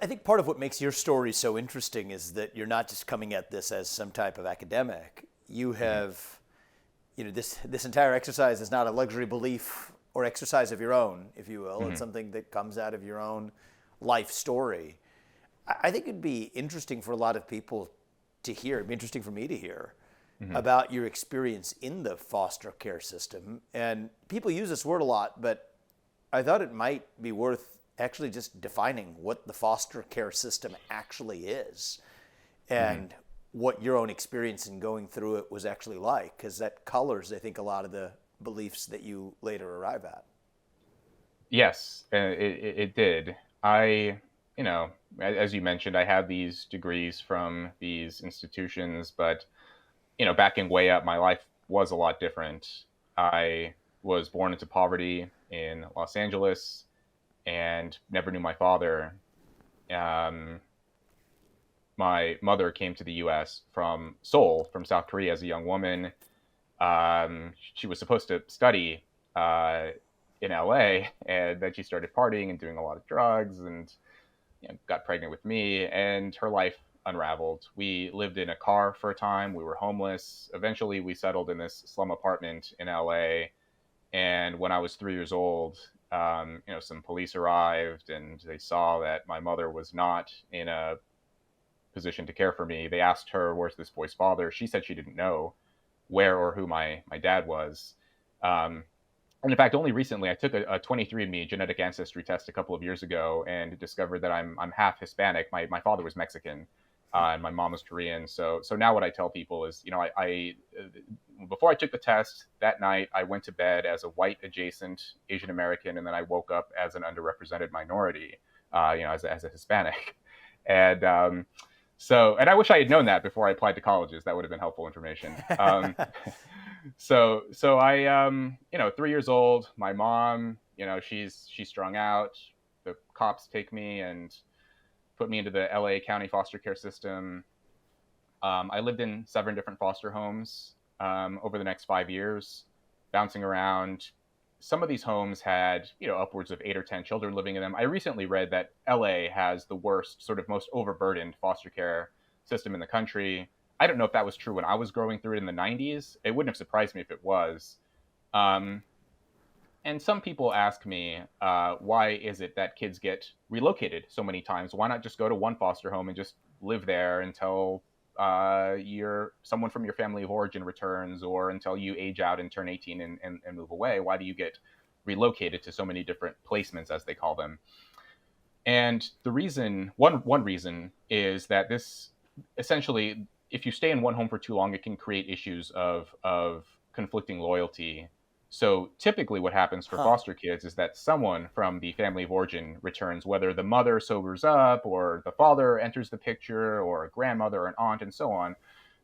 I think part of what makes your story so interesting is that you're not just coming at this as some type of academic. You Mhm. have, this entire exercise is not a luxury belief or exercise of your own, if you will. It's Mhm. something that comes out of your own life story. I think it'd be interesting for a lot of people to hear. It'd be interesting for me to hear Mhm. about your experience in the foster care system. And people use this word a lot, but I thought it might be worth actually just defining what the foster care system actually is Mhm. and what your own experience in going through it was actually like, because that colors, I think, a lot of the beliefs that you later arrive at. Yes, it did. I, you know, as you mentioned, I had these degrees from these institutions, but backing way up, my life was a lot different. I was born into poverty in Los Angeles and never knew my father. Um, my mother came to the U.S. from Seoul, from South Korea, as a young woman. She was supposed to study in LA, and then she started partying and doing a lot of drugs, and got pregnant with me, and her life unraveled. We lived in a car for a time. We were homeless. Eventually, we settled in this slum apartment in LA. And when I was 3 years old, some police arrived, and they saw that my mother was not in a position to care for me. They asked her, "Where's this boy's father?" She said she didn't know where or who my dad was. Um, and in fact, only recently I took a 23andMe genetic ancestry test a couple of years ago and discovered that I'm half Hispanic. My father was Mexican, and my mom was Korean. So now what I tell people is, before I took the test that night, I went to bed as a white adjacent Asian American, and then I woke up as an underrepresented minority, as a Hispanic. And and I wish I had known that before I applied to colleges. That would have been helpful information. So I 3 years old, my mom, she's strung out. The cops take me and put me into the LA County foster care system. I lived in 7 different foster homes over the next 5 years, bouncing around. Some of these homes had upwards of 8 or 10 children living in them. I recently read that LA has the worst, sort of most overburdened foster care system in the country. I don't know if that was true when I was growing through it in the 90s. It wouldn't have surprised me if it was. Um, and some people ask me, why is it that kids get relocated so many times? Why not just go to one foster home and just live there until you're someone from your family of origin returns, or until you age out and turn 18 and move away? Why do you get relocated to so many different placements, as they call them? And the reason, one reason, is that this essentially, if you stay in one home for too long, it can create issues of conflicting loyalty. So typically, what happens for Huh. foster kids is that someone from the family of origin returns, whether the mother sobers up, or the father enters the picture, or a grandmother, or an aunt, and so on.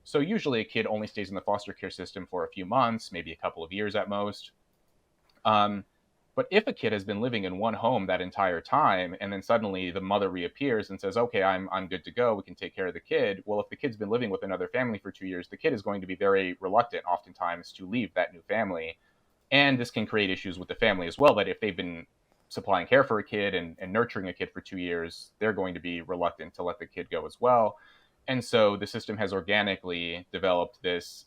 So usually, a kid only stays in the foster care system for a few months, maybe a couple of years at most. Um, but if a kid has been living in one home that entire time, and then suddenly the mother reappears and says, "Okay, I'm good to go. We can take care of the kid." Well, if the kid's been living with another family for 2 years, the kid is going to be very reluctant, oftentimes, to leave that new family. And this can create issues with the family as well. That if they've been supplying care for a kid and nurturing a kid for 2 years, they're going to be reluctant to let the kid go as well. And so the system has organically developed this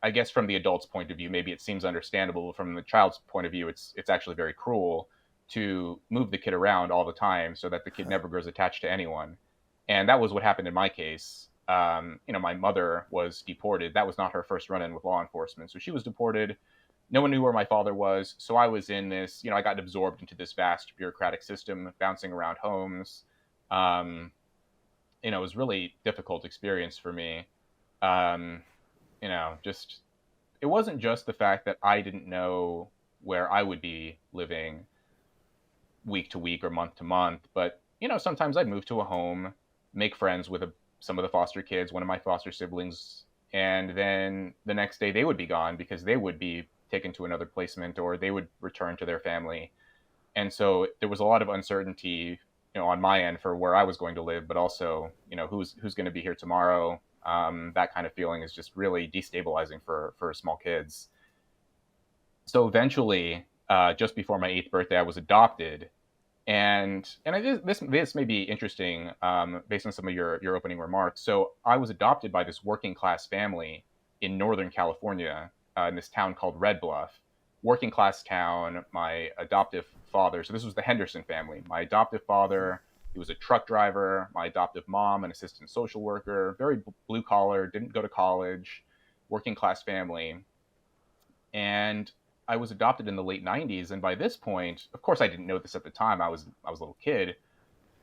I guess from the adult's point of view, maybe it seems understandable. From the child's point of view, it's actually very cruel to move the kid around all the time so that the kid never grows attached to anyone. And that was what happened in my case. My mother was deported. That was not her first run-in with law enforcement. So she was deported. No one knew where my father was. So I was in this, I got absorbed into this vast bureaucratic system, bouncing around homes. Um, it was really difficult experience for me. Um, just it wasn't just the fact that I didn't know where I would be living week to week or month to month, but sometimes I'd move to a home, make friends with some of the foster kids, one of my foster siblings, and then the next day they would be gone because they would be taken to another placement, or they would return to their family. And so there was a lot of uncertainty, on my end, for where I was going to live, but also, who's going to be here tomorrow. That kind of feeling is just really destabilizing for small kids. So eventually, just before my 8th birthday, I was adopted. This may be interesting based on some of your opening remarks. So I was adopted by this working class family in Northern California, in this town called Red Bluff, working class town. My adoptive father, so this was the Henderson family. My adoptive father, he was a truck driver. My adoptive mom, an assistant social worker, very blue collar, didn't go to college, working class family. And I was adopted in the late 90s, and by this point, of course I didn't know this at the time. I was a little kid,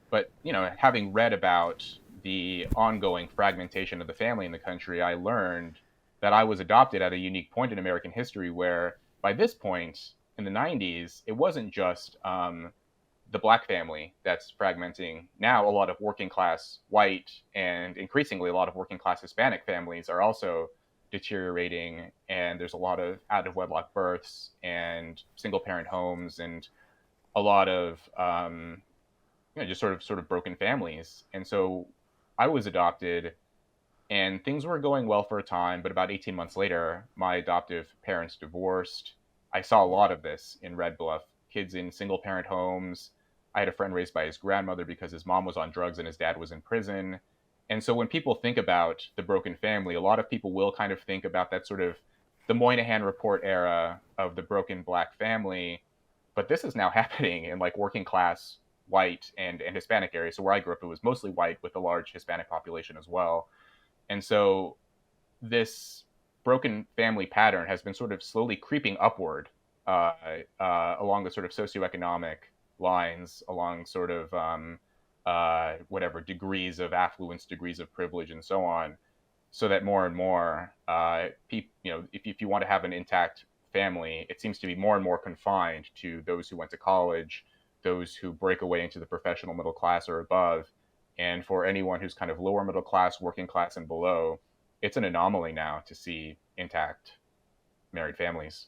but having read about the ongoing fragmentation of the family in the country, I learned that I was adopted at a unique point in American history where by this point in the 90s, it wasn't just the black family that's fragmenting. Now a lot of working class white and increasingly a lot of working class Hispanic families are also deteriorating, and there's a lot of out of wedlock births and single parent homes and a lot of just sort of broken families. And so I was adopted, and things were going well for a time, but about 18 months later, my adoptive parents divorced. I saw a lot of this in Red Bluff, kids in single parent homes. I had a friend raised by his grandmother because his mom was on drugs and his dad was in prison. And so when people think about the broken family, a lot of people will kind of think about that sort of the Moynihan Report era of the broken black family. But this is now happening in like working class white and Hispanic areas. So where I grew up, it was mostly white with a large Hispanic population as well. And so this broken family pattern has been sort of slowly creeping upward along the sort of socioeconomic lines, along sort of whatever degrees of affluence, degrees of privilege, and so on, so that more and more people, if you want to have an intact family, it seems to be more and more confined to those who went to college, those who break away into the professional middle class or above. And for anyone who's kind of lower middle class, working class, and below, it's an anomaly now to see intact married families.